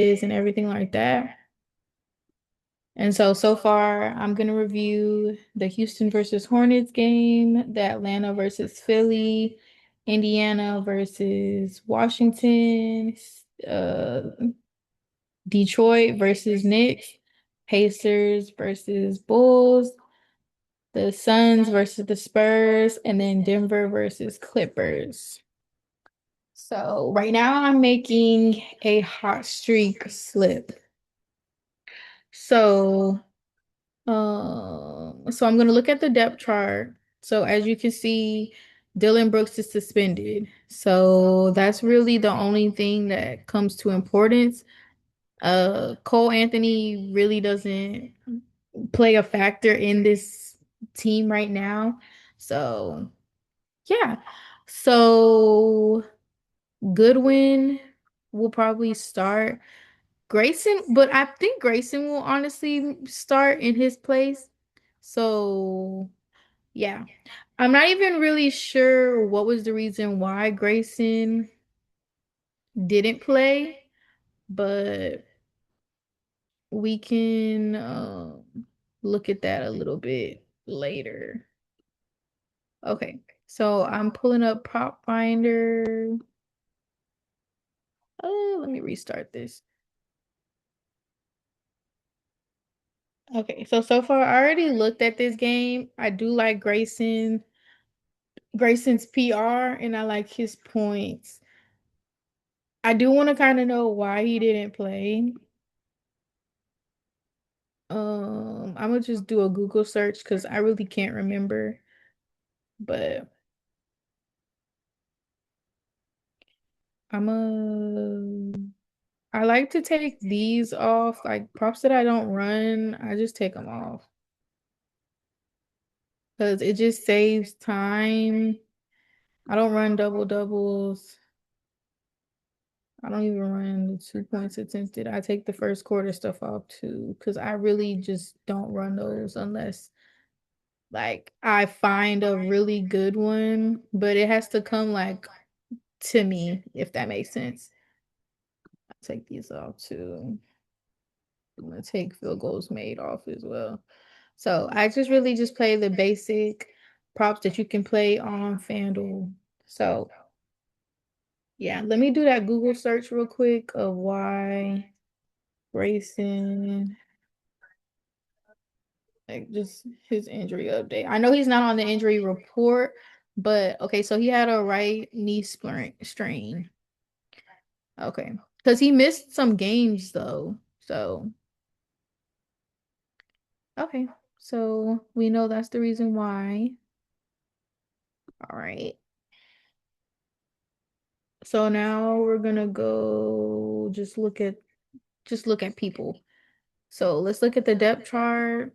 is and everything like that. And so far, I'm going to review the Houston versus Hornets game, the Atlanta versus Philly, Indiana versus Washington, uh, Detroit versus Knicks, Pacers versus Bulls, the Suns versus the Spurs, and then Denver versus Clippers. So right now I'm making a hot streak slip. So so I'm gonna look at the depth chart. So as you can see, Dylan Brooks is suspended. So that's really the only thing that comes to importance. Cole Anthony really doesn't play a factor in this team right now. So yeah. So Goodwin will probably start. Grayson, but I think Grayson will honestly start in his place. So, yeah. I'm not even really sure what was the reason why Grayson didn't play, but we can look at that a little bit later. Okay, so I'm pulling up Prop Finder. Oh, let me restart this. Okay, so far I already looked at this game. I do like Grayson's PR and I like his points. I do want to kind of know why he didn't play. I'm gonna just do a Google search because I really can't remember. But I'm a I like to take these off, like props that I don't run. I just take them off because it just saves time. I don't run double doubles. I don't even run the 2 points attempted. I take the first quarter stuff off too, because I really just don't run those unless like I find a really good one, but it has to come like to me, if that makes sense. I'll take these off too. I'm gonna take field goals made off as well. So I just really just play the basic props that you can play on FanDuel. So yeah, let me do that Google search real quick of why Grayson, like just his injury update. I know he's not on the injury report, but okay, so he had a right knee strain. Okay, because he missed some games though. So okay, so we know that's the reason why. All right. So now we're gonna go just look at people. So let's look at the depth chart.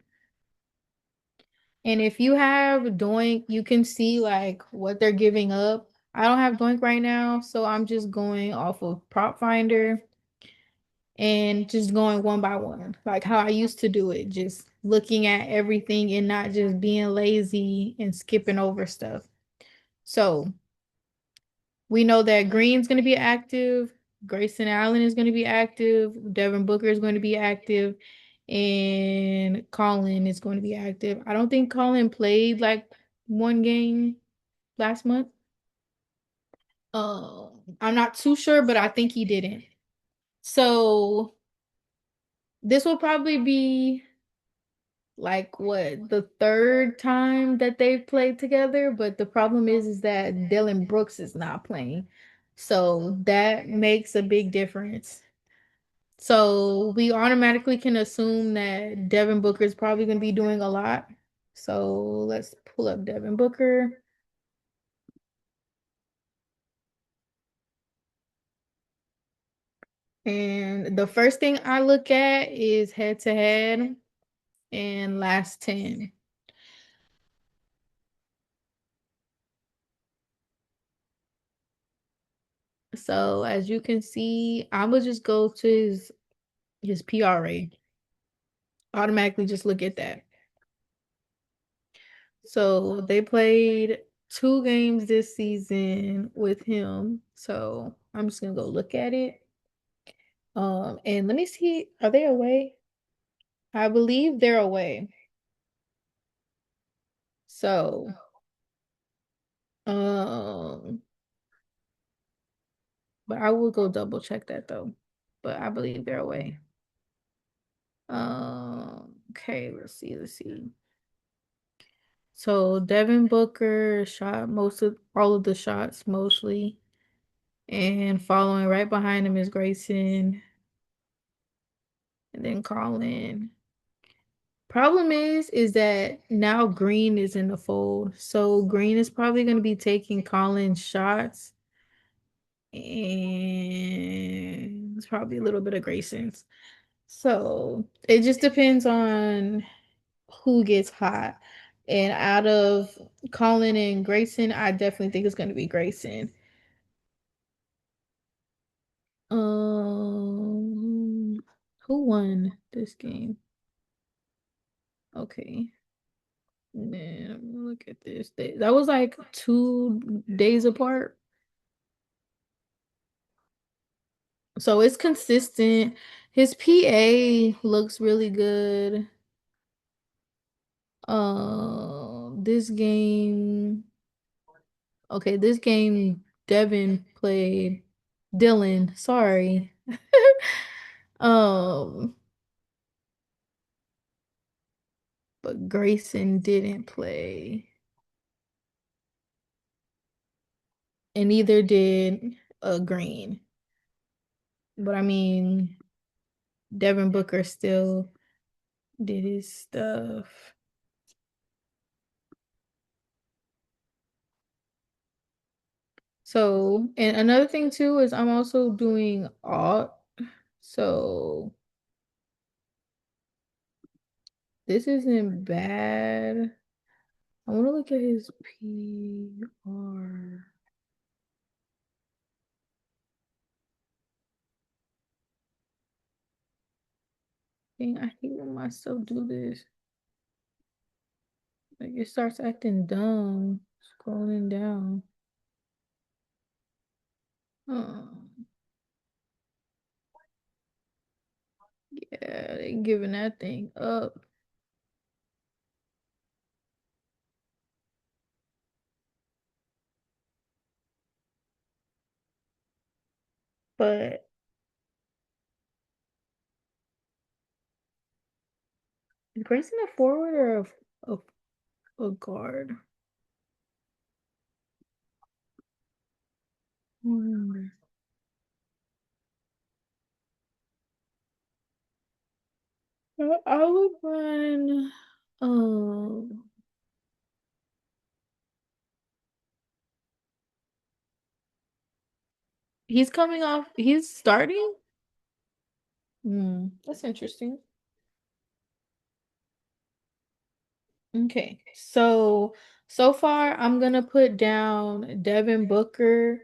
And if you have Doink, you can see like what they're giving up. I don't have Doink right now, so I'm just going off of Prop Finder and just going one by one, like how I used to do it, just looking at everything and not just being lazy and skipping over stuff. So we know that Green's going to be active, Grayson Allen is going to be active, Devin Booker is going to be active, and Colin is going to be active. I don't think Colin played like one game last month. I'm not too sure, but I think he didn't. So this will probably be like what the third time that they've played together, but the problem is that Dylan Brooks is not playing. So that makes a big difference. So we automatically can assume that Devin Booker is probably going to be doing a lot. So let's pull up Devin Booker. And the first thing I look at is head to head and last 10. So as you can see, I would just go to his PRA. Automatically just look at that. So they played 2 games this season with him. So I'm just gonna go look at it. And let me see, are they away? I believe they're away. So, um, but I will go double check that though. But I believe they're away. Okay, let's see. So Devin Booker shot most of all of the shots mostly. And following right behind him is Grayson and then Colin. Problem is that now Green is in the fold. So Green is probably going to be taking Colin's shots. And it's probably a little bit of Grayson's. So it just depends on who gets hot. And out of Colin and Grayson, I definitely think it's going to be Grayson. Um, who won this game? Okay. Man, look at this. That was like 2 days apart. So it's consistent. His PA looks really good. This game, okay, this game Devin played. Dylan, sorry. Um, but Grayson didn't play. And neither did Green. But I mean, Devin Booker still did his stuff. So, and another thing too is I'm also doing art. So this isn't bad. I want to look at his PR. Dang, I hate when myself do this. Like it starts acting dumb, scrolling down. Um, yeah, they giving that thing up. But is Grayson a forward or a guard? Hmm. I would run. Um, he's coming off. He's starting. That's interesting. Okay, so far I'm gonna put down Devin Booker,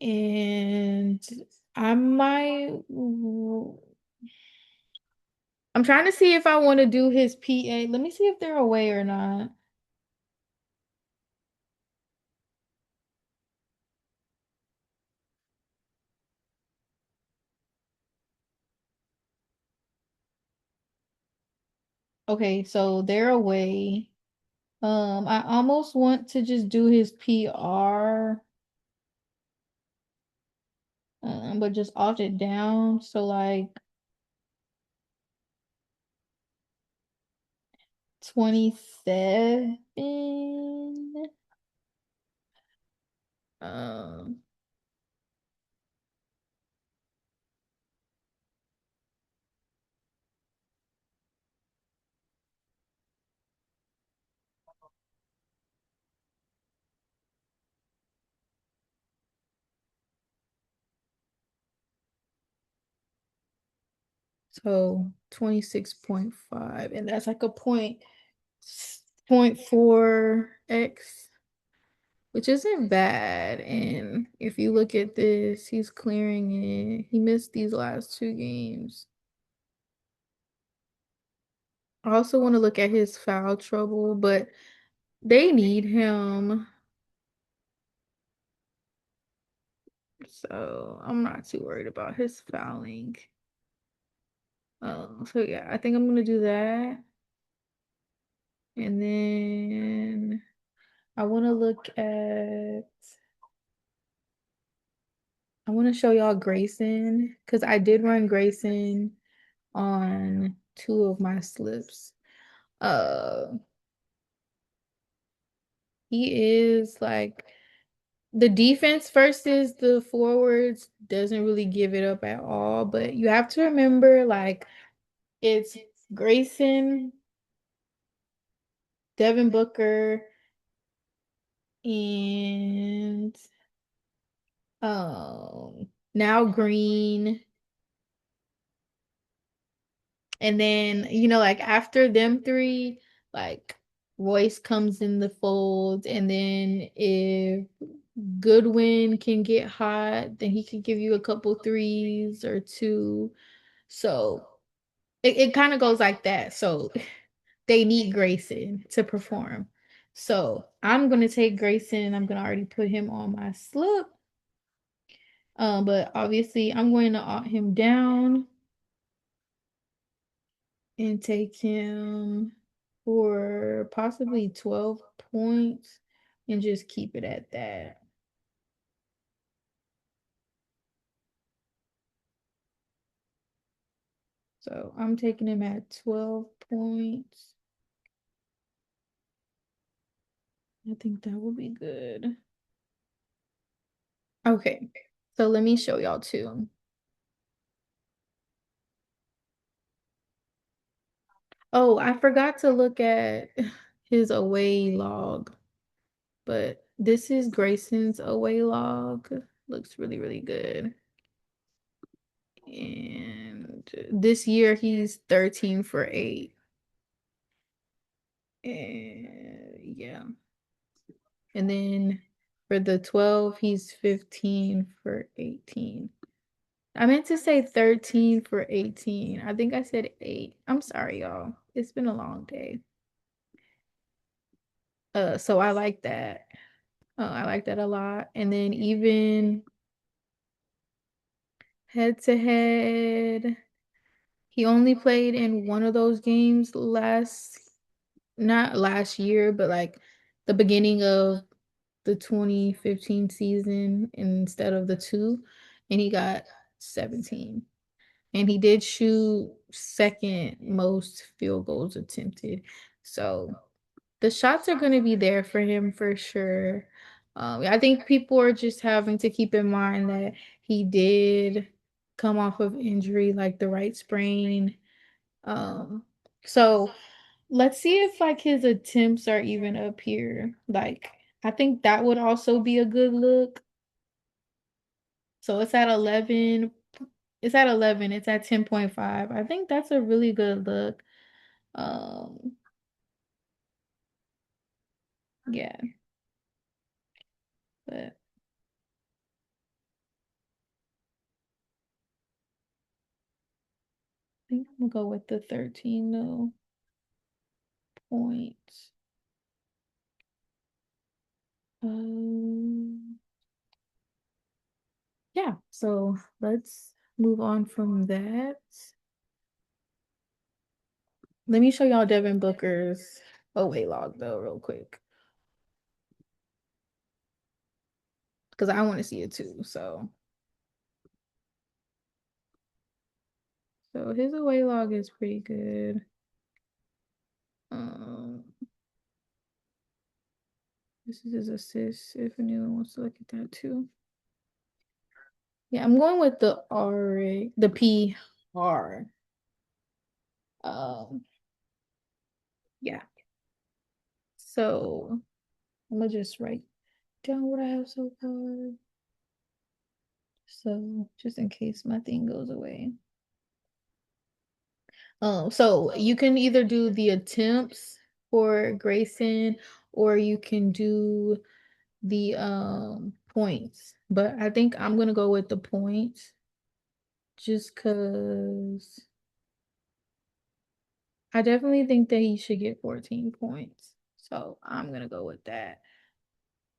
and I might. I'm trying to see if I want to do his PA. Let me see if they're away or not. Okay, so they're away. I almost want to just do his PR, but just opt it down. So like 27. Um, so 26.5, and that's like a point 4x, which isn't bad. And if you look at this, he's clearing it. He missed these last 2 games. I also want to look at his foul trouble, but they need him. So I'm not too worried about his fouling. So yeah, I think I'm gonna do that. And then I wanna look at I wanna show y'all Grayson because I did run Grayson on two of my slips. Uh he is like the defense versus the forwards doesn't really give it up at all, but you have to remember like it's Grayson, Devin Booker, and now Green. And then, like after them three, like Royce comes in the fold. And then if Goodwin can get hot, then he could give you a couple threes or two. So it kind of goes like that. So they need Grayson to perform. So I'm gonna take Grayson. I'm gonna already put him on my slip. But obviously I'm going to opt him down and take him for possibly 12 points and just keep it at that. So I'm taking him at 12 points. I think that will be good. Okay, so let me show y'all too. Oh, I forgot to look at his away log, but this is Grayson's away log. Looks really, really good. And this year he's 13 for 8. And yeah. And then for the 12, he's 15 for 18. I meant to say 13 for 18. I think I said 8. I'm sorry, y'all. It's been a long day. So I like that. I like that a lot. And then even head to head, he only played in one of those games not last year, but like the beginning of the 2015 season instead of the two, and he got 17. And he did shoot second most field goals attempted. So the shots are going to be there for him for sure. I think people are just having to keep in mind that he did come off of injury, like the right sprain. So let's see if like his attempts are even up here. Like I think that would also be a good look. So it's at 11. It's at 11. It's at 10.5. I think that's a really good look. Um, yeah, but I think I'm gonna go with the 13 though points. Um, yeah, so let's move on from that. Let me show y'all Devin Booker's away log though, real quick. Because I want to see it too. So his away log is pretty good. Um, this is his assists if anyone wants to look at that too. Yeah, I'm going with the the PR. Um, yeah. So I'm gonna just write down what I have so far. So just in case my thing goes away. So you can either do the attempts for Grayson or you can do the points. But I think I'm gonna go with the points just because I definitely think that he should get 14 points. So I'm gonna go with that.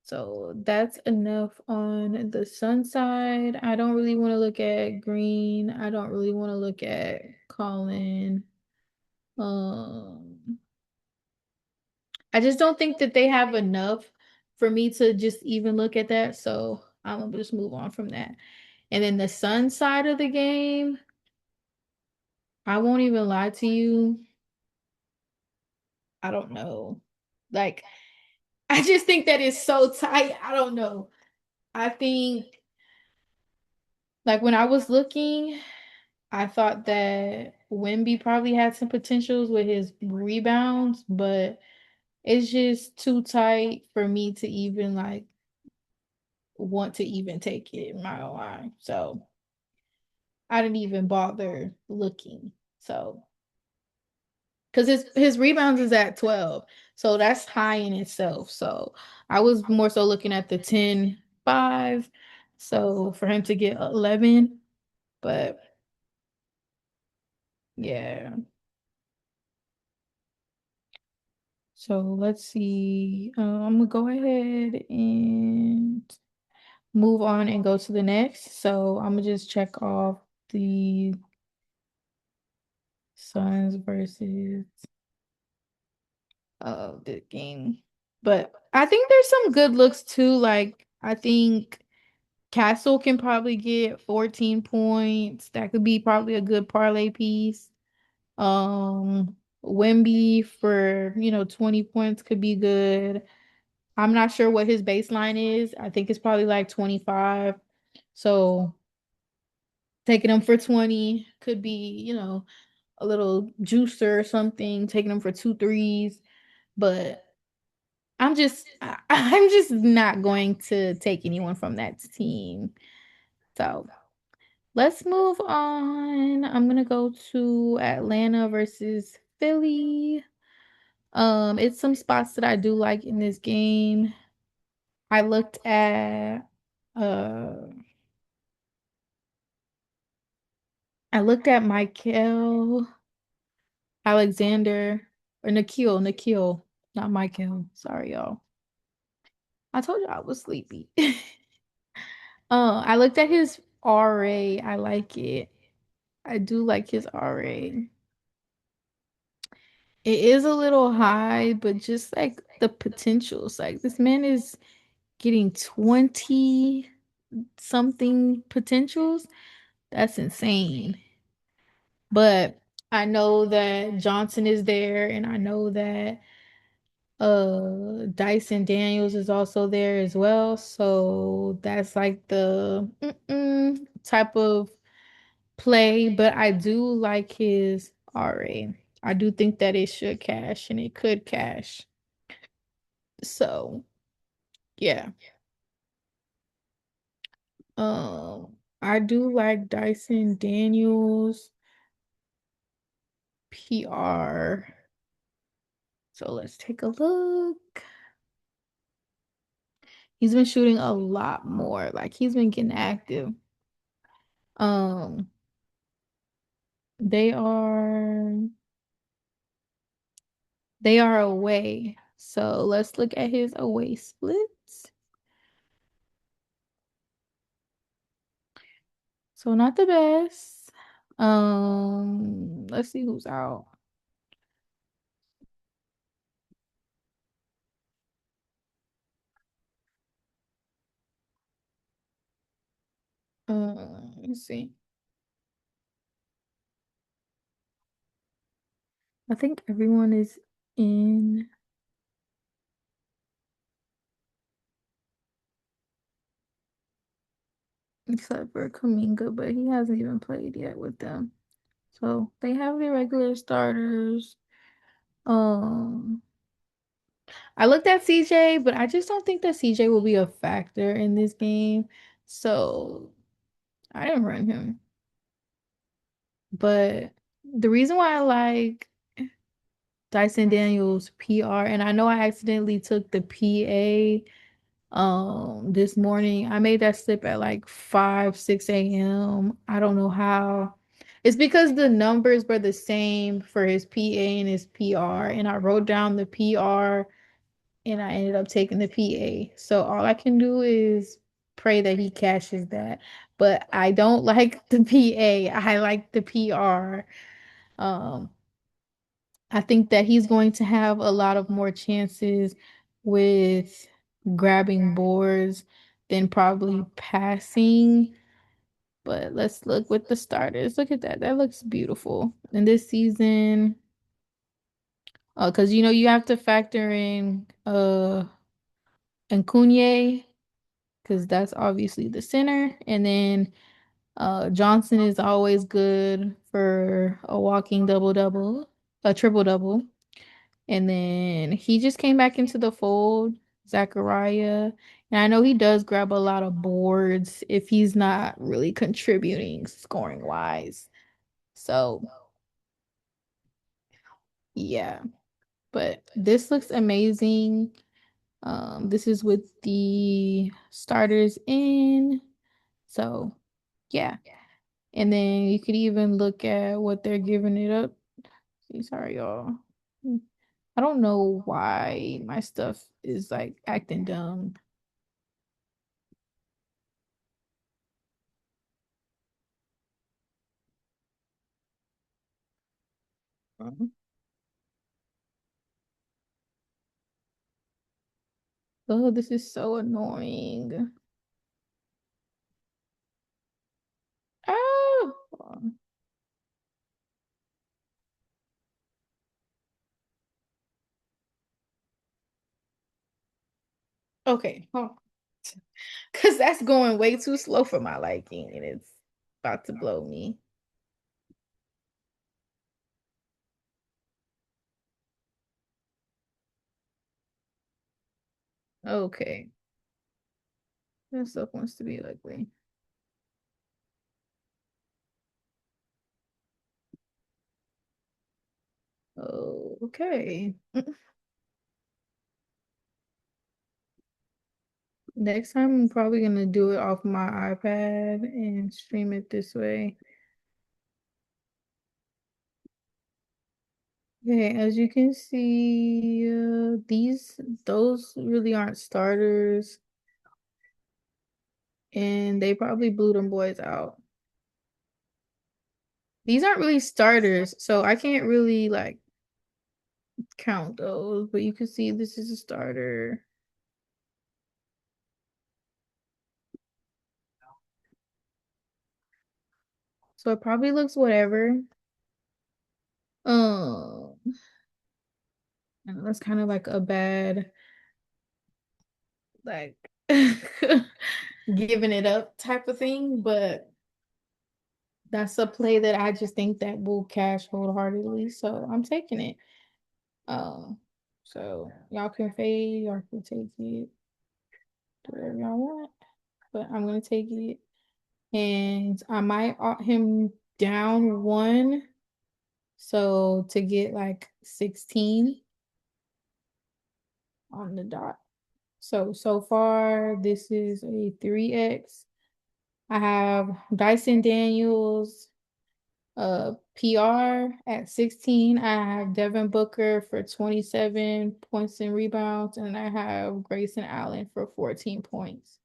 So that's enough on the Sun side. I don't really want to look at Green. I don't really want to look at Colin. Um, I just don't think that they have enough for me to just even look at that. So I'm gonna just move on from that. And then the Sun side of the game, I won't even lie to you. I don't know. Like, I just think that it's so tight. I don't know. I think, like, when I was looking, I thought that Wemby probably had some potentials with his rebounds, but it's just too tight for me to even like want to even take it in my line. So I didn't even bother looking. So because his rebounds is at 12. So that's high in itself. So I was more so looking at the 10-5. So for him to get 11, but yeah. So let's see. I'm gonna go ahead and move on and go to the next. So I'm gonna just check off the Suns versus the game. But I think there's some good looks too. Like I think Castle can probably get 14 points. That could be probably a good parlay piece. Wemby for 20 points could be good. I'm not sure what his baseline is. I think it's probably like 25. So taking him for 20 could be, a little juicer or something, taking him for two threes. But I'm just not going to take anyone from that team. So let's move on. I'm gonna go to Atlanta versus Philly. It's some spots that I do like in this game. I looked at uh I looked at Michael Alexander or Nikhil, not Michael. Sorry, y'all. I told you I was sleepy. I looked at his RA. I like it. I do like his RA. It is a little high, but just like the potentials, like this man is getting 20 something potentials. That's insane. But I know that Johnson is there, and I know that Dyson Daniels is also there as well. So that's like the type of play, but I do like his RA. I do think that it should cash and it could cash. So yeah. I do like Dyson Daniels PR. So let's take a look. He's been shooting a lot more. Like he's been getting active. Um, they are they are away. So let's look at his away splits. So not the best. Let's see who's out. Let's see. I think everyone is in except for Kaminga, but he hasn't even played yet with them. So they have the regular starters. Um, I looked at CJ, but I just don't think that CJ will be a factor in this game. So I didn't run him. But the reason why I like Dyson Daniels PR, and I know I accidentally took the PA this morning. I made that slip at like 5, 6 a.m. I don't know how. It's because the numbers were the same for his PA and his PR, and I wrote down the PR and I ended up taking the PA. So all I can do is pray that he cashes that. But I don't like the PA. I like the PR. Um, I think that he's going to have a lot of more chances with grabbing boards than probably passing. But let's look with the starters. Look at that. That looks beautiful. And this season, because you have to factor in Cunye, because that's obviously the center. And then Johnson is always good for a walking double double, a triple double. And then he just came back into the fold, Zachariah. And I know he does grab a lot of boards if he's not really contributing scoring wise. So, yeah. But this looks amazing. This is with the starters in. So, yeah. And then you could even look at what they're giving it up. Sorry, y'all. I don't know why my stuff is like acting dumb. Mhm. Oh, this is so annoying. Oh. Okay. Oh. Because that's going way too slow for my liking, and it's about to blow me. Okay. That stuff wants to be ugly. Oh, okay. Next time, I'm probably gonna do it off my iPad and stream it this way. Okay, as you can see, those really aren't starters, and they probably blew them boys out. These aren't really starters, so I can't really like count those, but you can see this is a starter. So it probably looks whatever. Um, and that's kind of like a bad like giving it up type of thing, but that's a play that I just think that will cash wholeheartedly. So I'm taking it. Um, so y'all can fade, y'all can take it, do whatever y'all want. But I'm gonna take it. And I might opt him down one. So to get like 16 on the dot. So far, this is a 3x. I have Dyson Daniels, PR at 16. I have Devin Booker for 27 points and rebounds, and I have Grayson Allen for 14 points.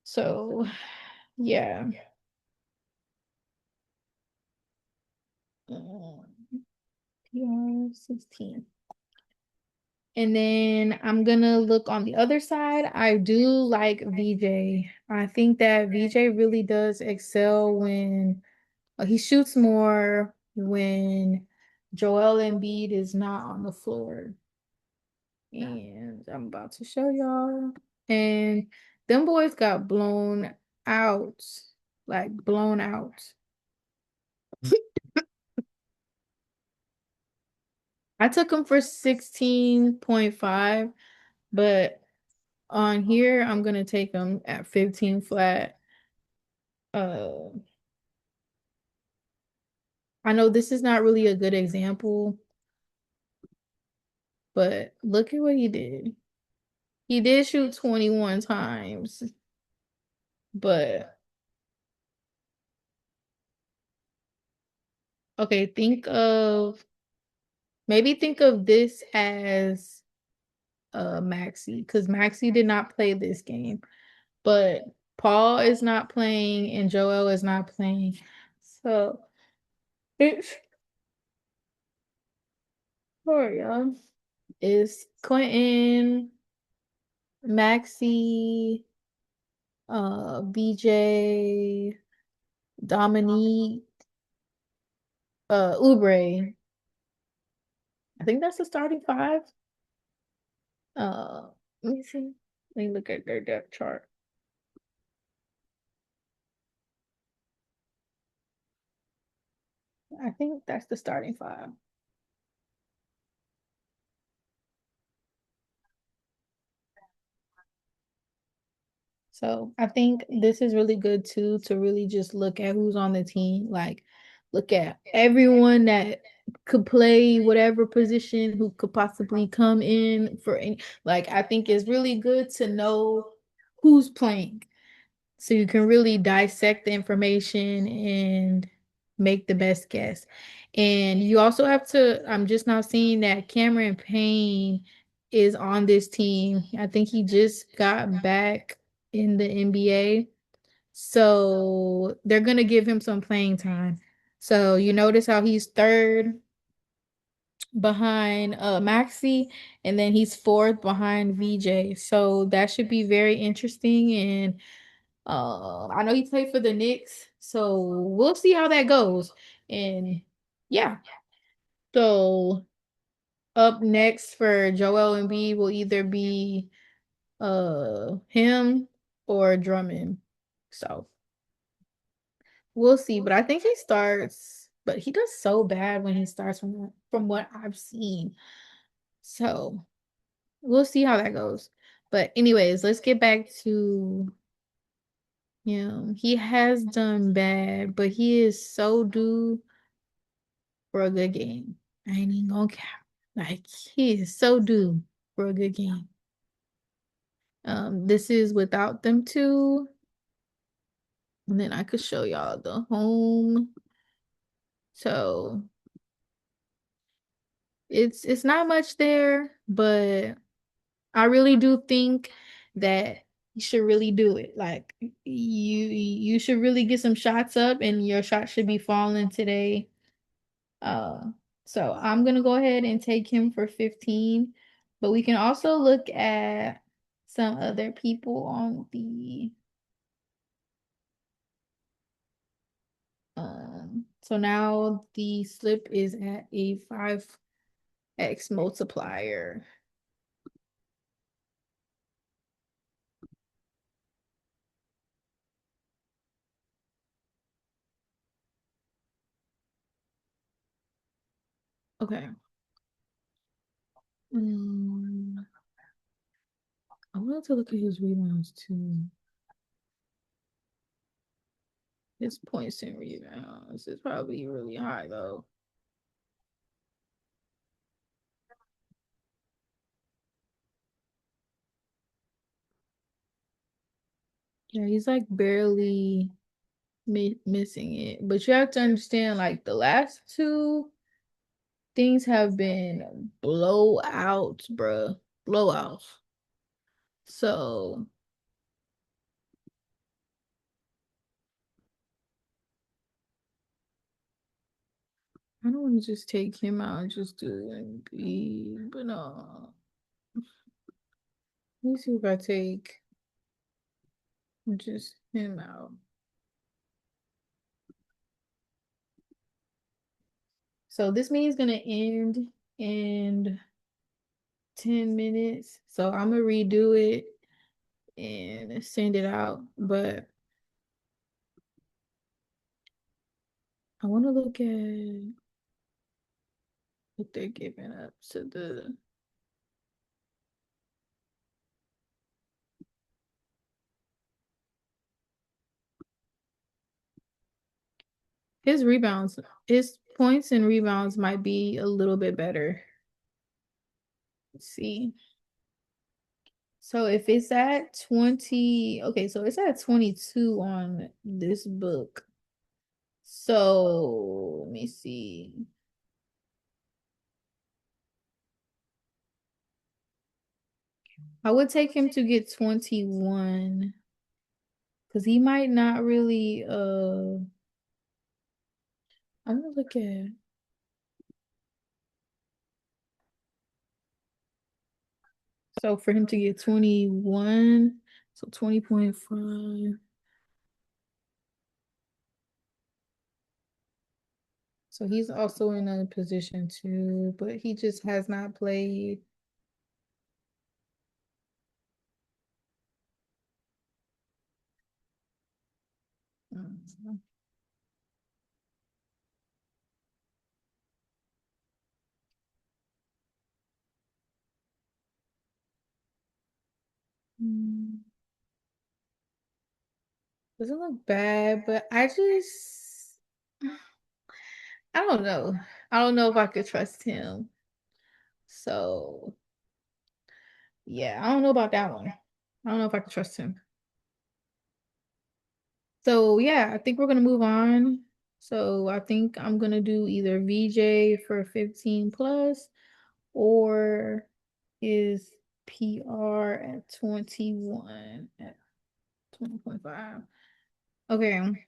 So, yeah. PR 16. And then I'm gonna look on the other side. I do like VJ. I think that VJ really does excel when he shoots more when Joel Embiid is not on the floor. And I'm about to show y'all. And them boys got blown out, like blown out. I took them for 16.5, but on here I'm gonna take them at 15 flat. Uh, I know this is not really a good example, but look at what he did. He did shoot 21 times, but okay, think of this as Maxi because Maxi did not play this game, but Paul is not playing and Joel is not playing. So it's sorry, y'all. It's Quentin, Maxi, BJ, Dominique, Oubre. I think that's the starting five. Let me see. Let me look at their depth chart. I think that's the starting five. So I think this is really good too to really just look at who's on the team. Like look at everyone that could play whatever position who could possibly come in for any like I think it's really good to know who's playing. So you can really dissect the information and make the best guess. And you also have to, I'm just now seeing that Cameron Payne is on this team. I think he just got back in the NBA. So they're going to give him some playing time. So you notice how he's third behind Maxi and then he's fourth behind VJ. So that should be very interesting and I know he played for the Knicks, so we'll see how that goes. And yeah, so up next for Joel Embiid will either be him or Drummond. So we'll see. But I think he starts, but he does so bad when he starts from what I've seen. So we'll see how that goes. But anyways, let's get back to him. He has done bad, but he is so due for a good game. I ain't even gonna cap. Like he is so due for a good game. This is without them two, and then I could show y'all the home. So it's not much there, but I really do think that you should really do it. Like you should really get some shots up, and your shot should be falling today. Uh, so I'm gonna go ahead and take him for 15, but we can also look at some other people on the so now the slip is at a 5x multiplier. Okay. Mm, I wanted to look at his rebounds too. His points and rebounds is probably really high though. Yeah, he's like barely missing it. But you have to understand, like the last two things have been blowouts, bruh. Blowouts. So I don't want to just take him out and just do MP, but no. Let me see if I take just him out. So this meeting's gonna end in 10 minutes. So I'm gonna redo it and send it out. But I want to look at what they're giving up to the his rebounds, his points and rebounds might be a little bit better. Let's see. So if it's at 20, okay, so it's at 22 on this book. So let me see. I would take him to get 21 because he might not really I'm gonna look at so for him to get 21, so 20.5. So he's also in a position too, but he just has not played. Mm, doesn't look bad, but I don't know. I don't know if I could trust him. So yeah, I don't know about that one. I don't know if I could trust him. So yeah, I think we're gonna move on. So I think I'm gonna do either VJ for 15 plus or is PR at 21 at 20.5. Okay.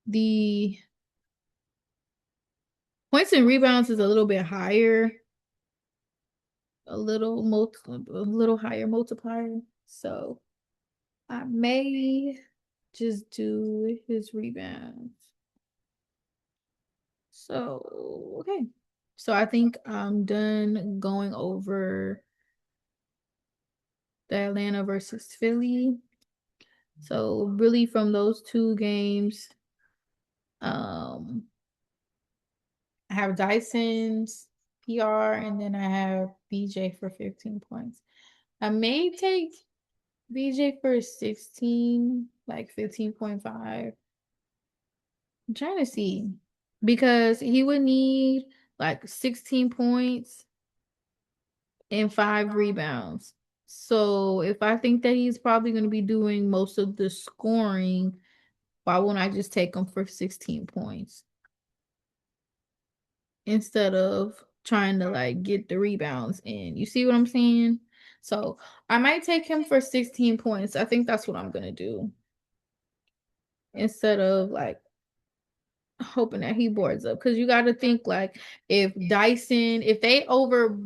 The points and rebounds is a little bit higher, a little higher multiplier. So I may just do his rebounds. So, okay. So I think I'm done going over the Atlanta versus Philly. So really from those two games, um, I have Dyson's PR and then I have BJ for 15 points. I may take BJ for 16, like 15.5. I'm trying to see because he would need like 16 points and 5 rebounds. So if I think that he's probably going to be doing most of the scoring, why won't I just take him for 16 points instead of trying to like get the rebounds in? You see what I'm saying? So I might take him for 16 points. I think that's what I'm going to do instead of like hoping that he boards up because you got to think like if they over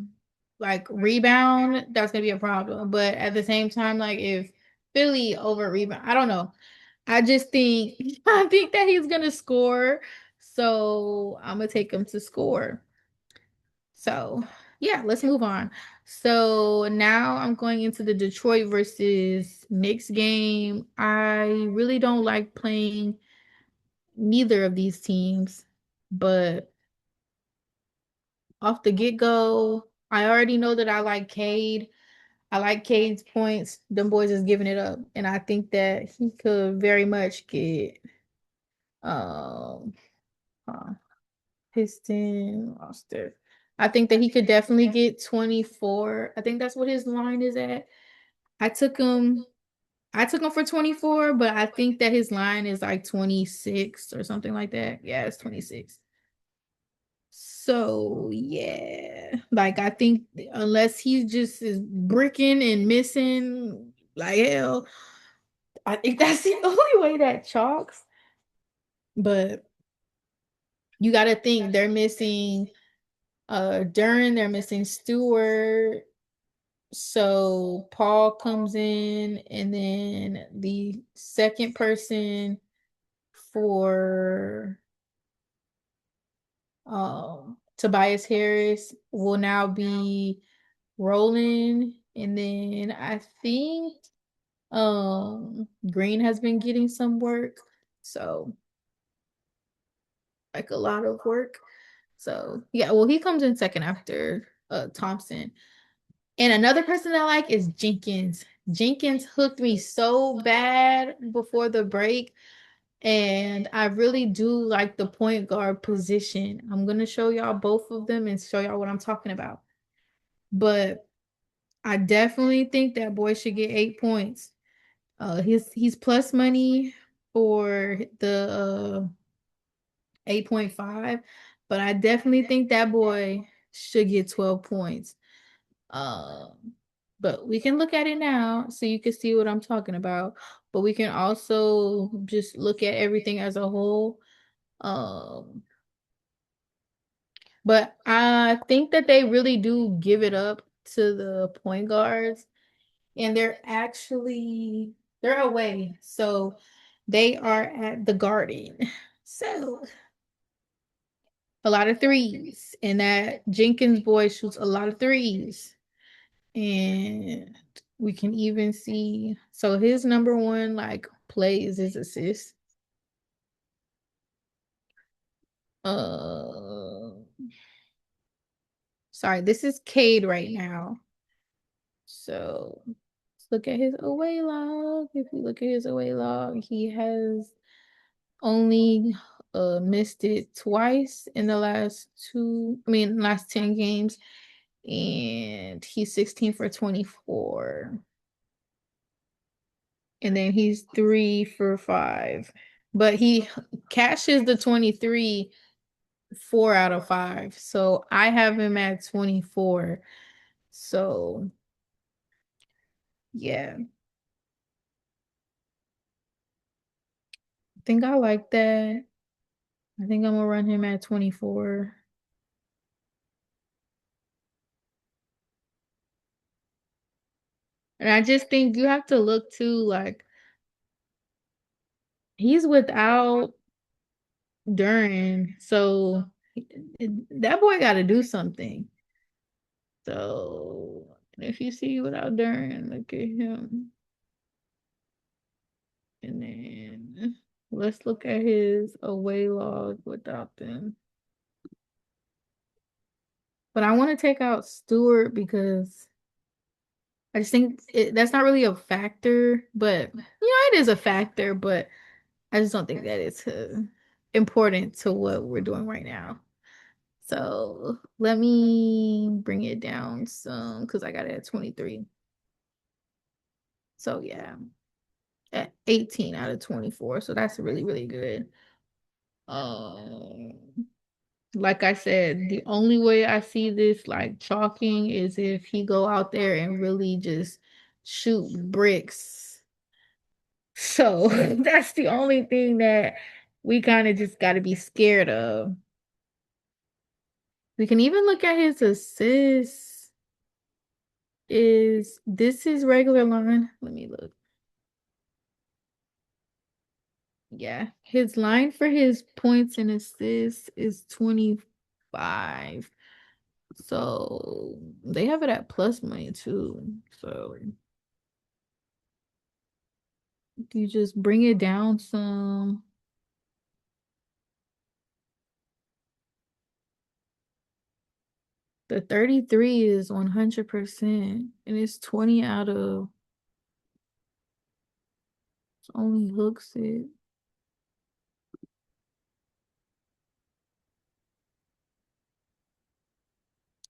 like rebound, that's gonna be a problem. But at the same time, like if Philly over rebound, I don't know. I just think I think that he's gonna score, so I'm gonna take him to score. So yeah, let's move on. So now I'm going into the Detroit versus Knicks game. I really don't like playing neither of these teams, but off the get-go, I already know that I like Cade. I like Cade's points. Them boys is giving it up. And I think that he could very much get um uh, Piston roster. I think that he could definitely get 24. I think that's what his line is at. I took him I took him for 24, but I think that his line is like 26 or something like that. Yeah, it's 26. So yeah, like I think unless he just is bricking and missing like hell, I think that's the only way that chalks. But you got to think they're missing Duran, they're missing Stewart. So Paul comes in, and then the second person for Tobias Harris will now be Roland, and then I think Green has been getting some work. So like a lot of work. So yeah, well he comes in second after Thompson. And another person I like is Jenkins. Jenkins hooked me so bad before the break. And I really do like the point guard position. I'm gonna show y'all both of them and show y'all what I'm talking about. But I definitely think that boy should get 8 points. He's plus money for the 8.5, but I definitely think that boy should get 12 points. Um, but we can look at it now so you can see what I'm talking about. But we can also just look at everything as a whole. Um, but I think that they really do give it up to the point guards, and they're away. So they are at the Garden. So a lot of threes, and that Jenkins boy shoots a lot of threes. And we can even see, so his number one like play is his assist. Uh Sorry, this is Cade right now. So let's look at his away log. If we look at his away log, he has only missed it twice in the last 10 games. And he's 16 for 24. And then he's 3 for 5. But he cashes the 23 4 out of 5. So I have him at 24. So yeah, I think I like that. I think I'm gonna run him at 24. And I just think you have to look too, like he's without Duran. So that boy gotta do something. So if you see without Duran, look at him. And then let's look at his away log without them. But I want to take out Stewart because I just think that's not really a factor. But it is a factor. But I just don't think that it's important to what we're doing right now. So let me bring it down some because I got it at 23. So yeah, at 18 out of 24. So that's really, really good. Um, like I said, the only way I see this like chalking is if he go out there and really just shoot bricks. So that's the only thing that we kind of just got to be scared of. We can even look at his assists. Is this his regular line? Let me look. Yeah, his line for his points and assists is 25. So they have it at plus money too. So you just bring it down some. The 33 is 100%, and it's 20 out of only hooks it.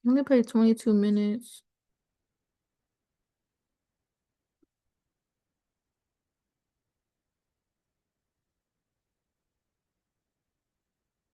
Only play 22 minutes.